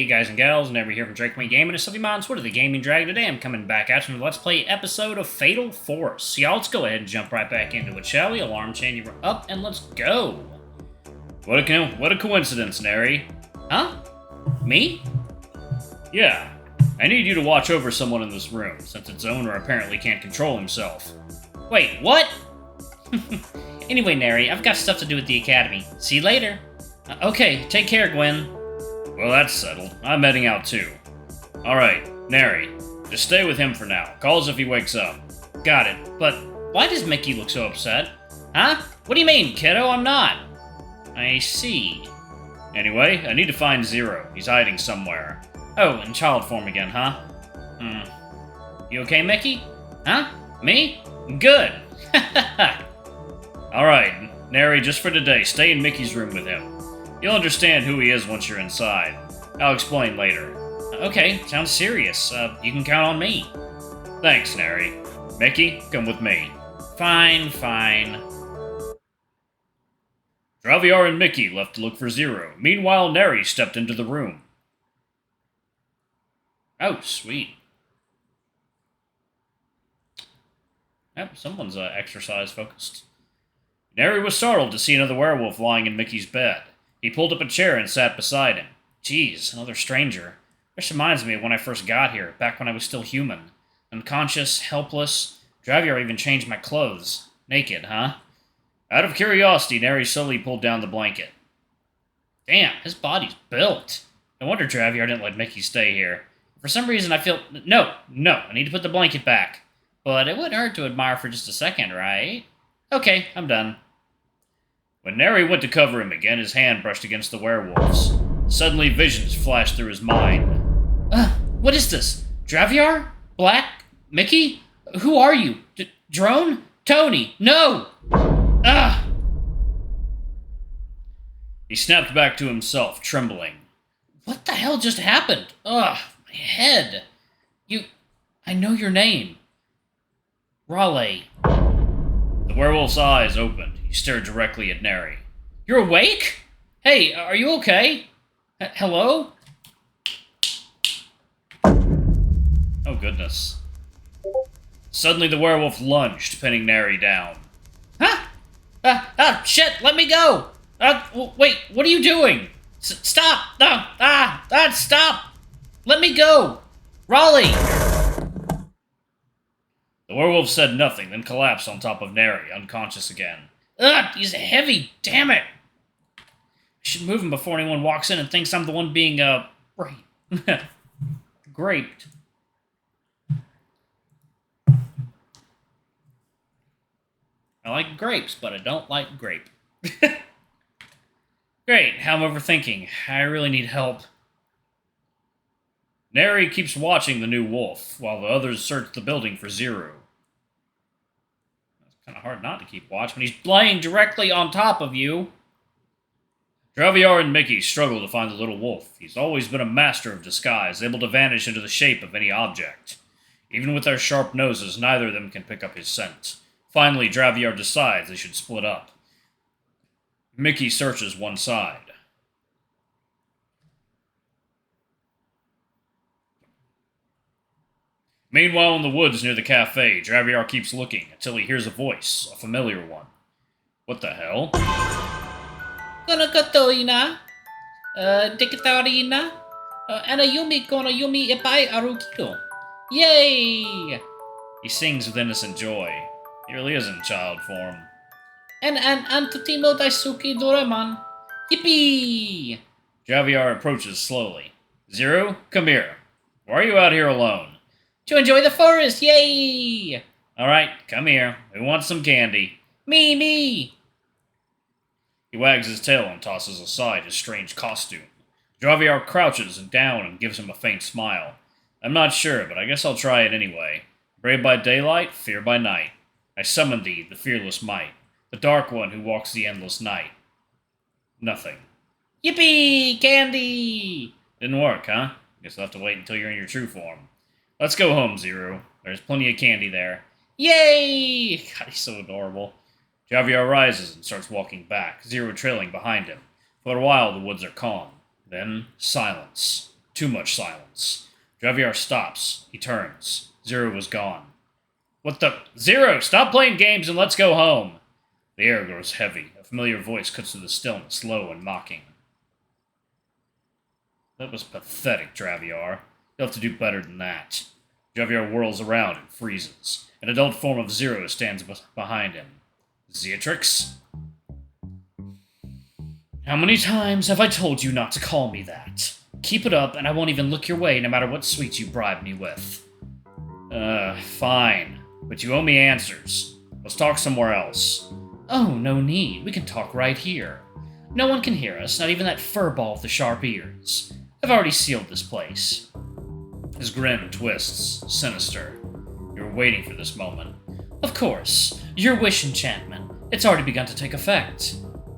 Hey guys and gals, Narry here from Drake Me Gaming and Stuffy Mods. What are the Gaming Dragon? Today I'm coming back at you with Let's Play episode of Fatal Force. So y'all, let's go ahead and jump right back into it, shall we? Alarm chain, you're up, and let's go. What a coincidence, Narry. Huh? Me? Yeah. I need you to watch over someone in this room, since its owner apparently can't control himself. Wait, what? Anyway, Narry, I've got stuff to do at the academy. See you later. Okay, take care, Gwen. Well, that's settled. I'm heading out too. Alright, Narry, just stay with him for now. Calls if he wakes up. Got it, but why does Mickey look so upset? Huh? What do you mean, kiddo? I'm not. I see. Anyway, I need to find Zearu. He's hiding somewhere. Oh, in child form again, huh? You okay, Mickey? Huh? Me? Good. Alright, Narry, just for today, stay in Mickey's room with him. You'll understand who he is once you're inside. I'll explain later. Okay, sounds serious. You can count on me. Thanks, Narry. Mickey, come with me. Fine. Draveyar and Mickey left to look for Zearu. Meanwhile, Narry stepped into the room. Oh, sweet. Yep, someone's exercise-focused. Narry was startled to see another werewolf lying in Mickey's bed. He pulled up a chair and sat beside him. Geez, another stranger. This reminds me of when I first got here, back when I was still human. Unconscious, helpless. Draveyar even changed my clothes. Naked, huh? Out of curiosity, Narry slowly pulled down the blanket. Damn, his body's built. No wonder Draveyar didn't let Mickey stay here. For some reason, I feel... No, I need to put the blanket back. But it wouldn't hurt to admire for just a second, right? Okay, I'm done. When Narry went to cover him again, his hand brushed against the werewolf's. Suddenly, visions flashed through his mind. What is this? Draveyar? Black? Mickey? Who are you? Drone? Tony? No! He snapped back to himself, trembling. What the hell just happened? My head. I know your name. Raleigh. The werewolf's eyes opened. He stared directly at Narry. You're awake? Hey, are you okay? Hello? Oh, goodness. Suddenly, the werewolf lunged, pinning Narry down. Huh? Shit, let me go! Wait, what are you doing? Stop! Stop! Let me go! Raleigh! The werewolf said nothing, then collapsed on top of Narry, unconscious again. He's heavy, damn it! I should move him before anyone walks in and thinks I'm the one being, graped. I like grapes, but I don't like grape. Great, how I'm overthinking. I really need help. Narry keeps watching the new wolf, while the others search the building for Zearu. It's kind of hard not to keep watch when he's laying directly on top of you. Draveyar and Mickey struggle to find the little wolf. He's always been a master of disguise, able to vanish into the shape of any object. Even with their sharp noses, neither of them can pick up his scent. Finally, Draveyar decides they should split up. Mickey searches one side. Meanwhile, in the woods near the cafe, Draveyar keeps looking until he hears a voice, a familiar one. What the hell? Konakatoina, Dikatarina, Anayumi Konayumi Ipai Arukito. Yay! He sings with innocent joy. He really is in child form. And Antutimo Daisuke Doraemon. Yippee! Draveyar approaches slowly. Zearu, come here. Why are you out here alone? To enjoy the forest, yay! Alright, come here. We want some candy. Me! He wags his tail and tosses aside his strange costume. Draveyar crouches down and gives him a faint smile. I'm not sure, but I guess I'll try it anyway. Brave by daylight, fear by night. I summon thee, the fearless might, the dark one who walks the endless night. Nothing. Yippee! Candy! Didn't work, huh? Guess I'll have to wait until you're in your true form. Let's go home, Zearu. There's plenty of candy there. Yay! God, he's so adorable. Draveyar rises and starts walking back, Zearu trailing behind him. For a while, the woods are calm. Then, silence. Too much silence. Draveyar stops. He turns. Zearu was gone. What the? Zearu, stop playing games and let's go home! The air grows heavy. A familiar voice cuts through the stillness, low and mocking. That was pathetic, Draveyar. You'll have to do better than that. Draveyar whirls around and freezes. An adult form of Zearu stands behind him. Zeatrix? How many times have I told you not to call me that? Keep it up, and I won't even look your way no matter what sweets you bribe me with. Fine. But you owe me answers. Let's talk somewhere else. Oh, no need. We can talk right here. No one can hear us, not even that furball with the sharp ears. I've already sealed this place. His grin twists, sinister. You were waiting for this moment. Of course. Your wish enchantment. It's already begun to take effect.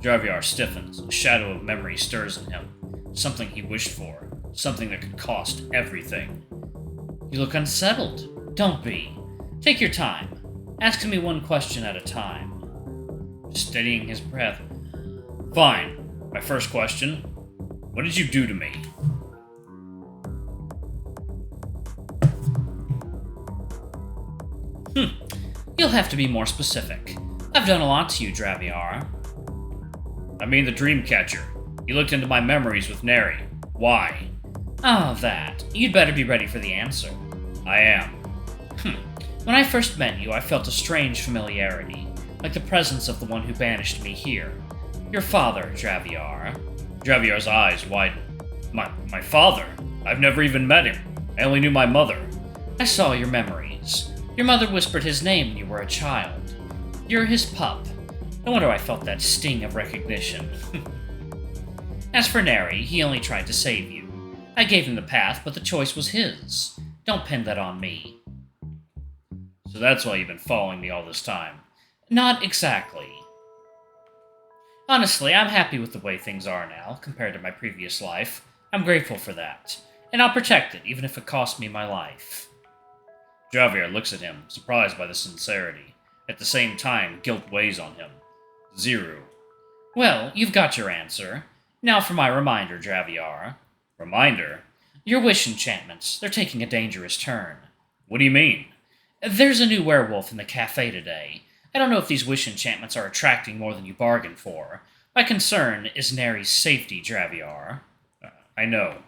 Draveyar stiffens. A shadow of memory stirs in him. Something he wished for. Something that could cost everything. You look unsettled. Don't be. Take your time. Ask me one question at a time. Steadying his breath. Fine. My first question. What did you do to me? You'll have to be more specific. I've done a lot to you, Draveyar. I mean the Dreamcatcher. You looked into my memories with Narry. Why? Oh, that. You'd better be ready for the answer. I am. When I first met you, I felt a strange familiarity, like the presence of the one who banished me here. Your father, Draveyar. Draveyar's eyes widen. My father? I've never even met him. I only knew my mother. I saw your memories. Your mother whispered his name when you were a child. You're his pup. No wonder I felt that sting of recognition. As for Narry, he only tried to save you. I gave him the path, but the choice was his. Don't pin that on me. So that's why you've been following me all this time. Not exactly. Honestly, I'm happy with the way things are now, compared to my previous life. I'm grateful for that. And I'll protect it, even if it costs me my life. Draveyar looks at him, surprised by the sincerity. At the same time, guilt weighs on him. Zearu. Well, you've got your answer. Now for my reminder, Draveyar. Reminder? Your wish enchantments. They're taking a dangerous turn. What do you mean? There's a new werewolf in the cafe today. I don't know if these wish enchantments are attracting more than you bargained for. My concern is Narry's safety, Draveyar. I know.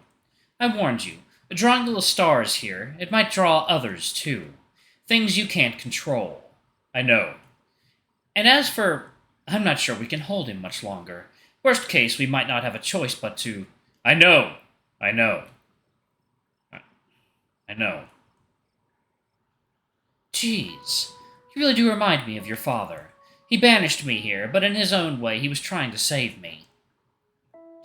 I warned you. Drawing little stars here, it might draw others, too. Things you can't control. I know. And as for... I'm not sure we can hold him much longer. Worst case, we might not have a choice but to... I know. Jeez. You really do remind me of your father. He banished me here, but in his own way, he was trying to save me.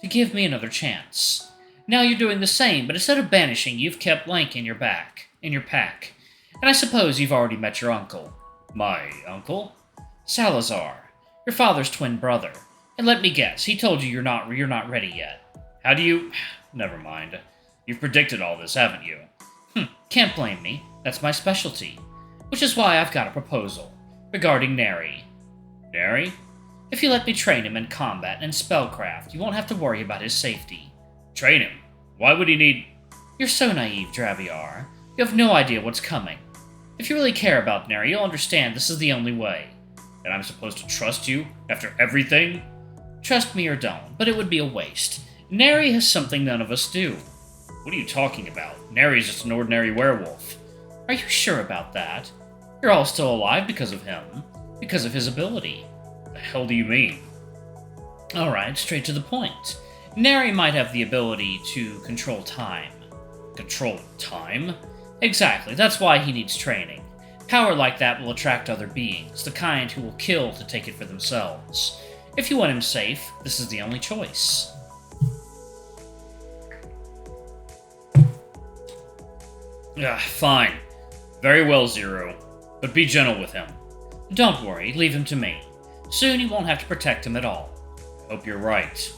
To give me another chance. Now you're doing the same, but instead of banishing, you've kept Link in your pack. And I suppose you've already met your uncle. My uncle? Salazar, your father's twin brother. And let me guess, he told you you're not ready yet. How do you... Never mind. You've predicted all this, haven't you? Can't blame me. That's my specialty. Which is why I've got a proposal. Regarding Narry. Narry? If you let me train him in combat and spellcraft, you won't have to worry about his safety. Train him? Why would he need... You're so naive, Draveyar. You have no idea what's coming. If you really care about Narry, you'll understand this is the only way. And I'm supposed to trust you after everything? Trust me or don't, but it would be a waste. Narry has something none of us do. What are you talking about? Narry's just an ordinary werewolf. Are you sure about that? You're all still alive because of him. Because of his ability. The hell do you mean? Alright, straight to the point. Narry might have the ability to control time. Control time? Exactly, that's why he needs training. Power like that will attract other beings, the kind who will kill to take it for themselves. If you want him safe, this is the only choice. Fine. Very well, Zearu. But be gentle with him. Don't worry, leave him to me. Soon you won't have to protect him at all. Hope you're right.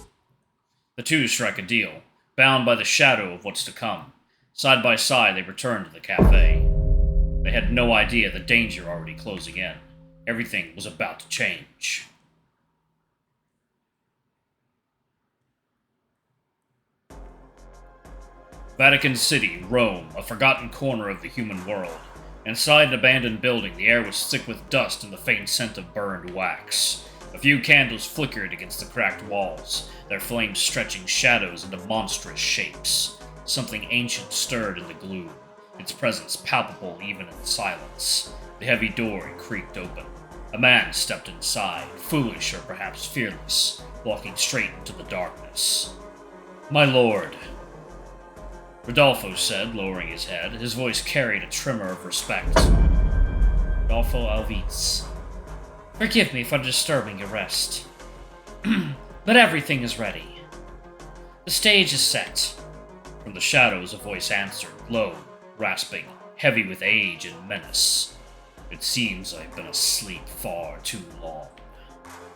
The two strike a deal, bound by the shadow of what's to come. Side by side, they return to the cafe. They had no idea the danger already closing in. Everything was about to change. Vatican City, Rome, a forgotten corner of the human world. Inside an abandoned building, the air was thick with dust and the faint scent of burned wax. A few candles flickered against the cracked walls, their flames stretching shadows into monstrous shapes. Something ancient stirred in the gloom, its presence palpable even in the silence. The heavy door creaked open. A man stepped inside, foolish or perhaps fearless, walking straight into the darkness. "My lord," Rodolfo said, lowering his head. His voice carried a tremor of respect. "Rodolfo Alviz, forgive me for disturbing your rest. But everything is ready. The stage is set." From the shadows a voice answered, low, rasping, heavy with age and menace. "It seems I've been asleep far too long.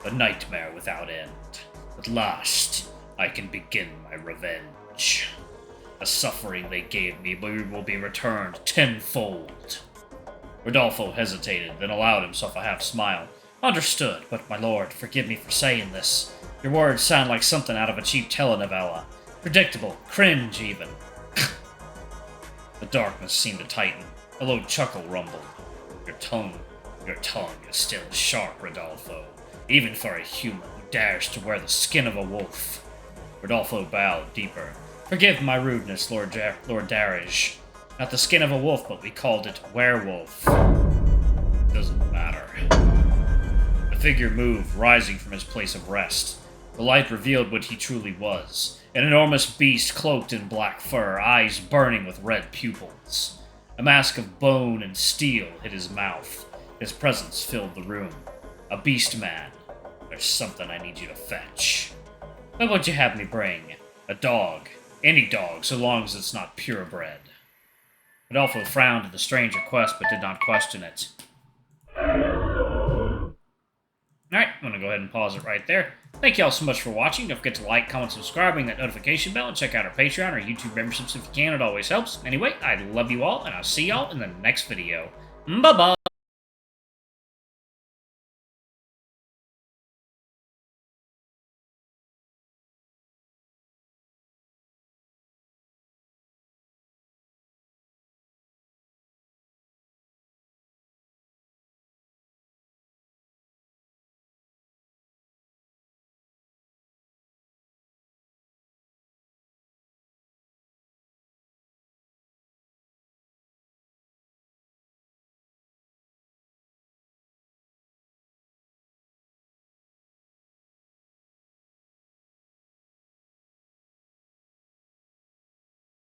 A nightmare without end. At last, I can begin my revenge. The suffering they gave me will be returned tenfold." Rodolfo hesitated, then allowed himself a half-smile. "Understood, but my lord, forgive me for saying this. Your words sound like something out of a cheap telenovela. Predictable, cringe even." The darkness seemed to tighten. A low chuckle rumbled. Your tongue is still sharp, Rodolfo, even for a human who dares to wear the skin of a wolf." Rodolfo bowed deeper. "Forgive my rudeness, Lord Darage. Not the skin of a wolf, but we called it werewolf." "Doesn't matter." The figure moved, rising from his place of rest. The light revealed what he truly was. An enormous beast cloaked in black fur, eyes burning with red pupils. A mask of bone and steel hid his mouth. His presence filled the room. "A beast man. There's something I need you to fetch." "What would you have me bring?" "A dog. Any dog, so long as it's not purebred." Rodolfo frowned at the strange request, but did not question it. Alright, I'm going to go ahead and pause it right there. Thank you all so much for watching. Don't forget to like, comment, subscribe, ring that notification bell, and check out our Patreon or YouTube memberships if you can. It always helps. Anyway, I love you all, and I'll see y'all in the next video. Bye-bye!